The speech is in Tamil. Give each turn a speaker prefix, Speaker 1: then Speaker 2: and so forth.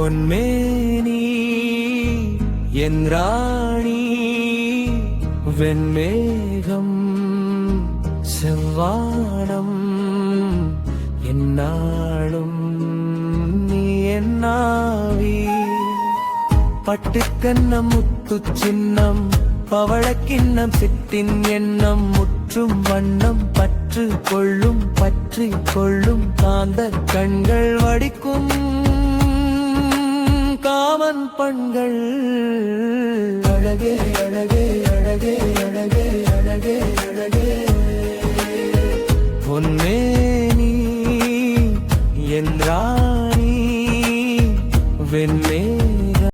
Speaker 1: பொன்மேனி என் ராணி வெண்மேகம் செவ்வானம் என்னாலும் நீ என்னாவி பட்டுக்கண்ணம் முத்து சின்னம் பவளக்கிண்ணம் சிட்டின் எண்ணம் முற்றும் வண்ணம் பற்று கொள்ளும் காந்த கண்கள் வடிக்கும் காமன் பண்கள் அழகே அழகே அழகே அழகே அழகே அழகே பொன்மேனி என் ராணி வெண்மை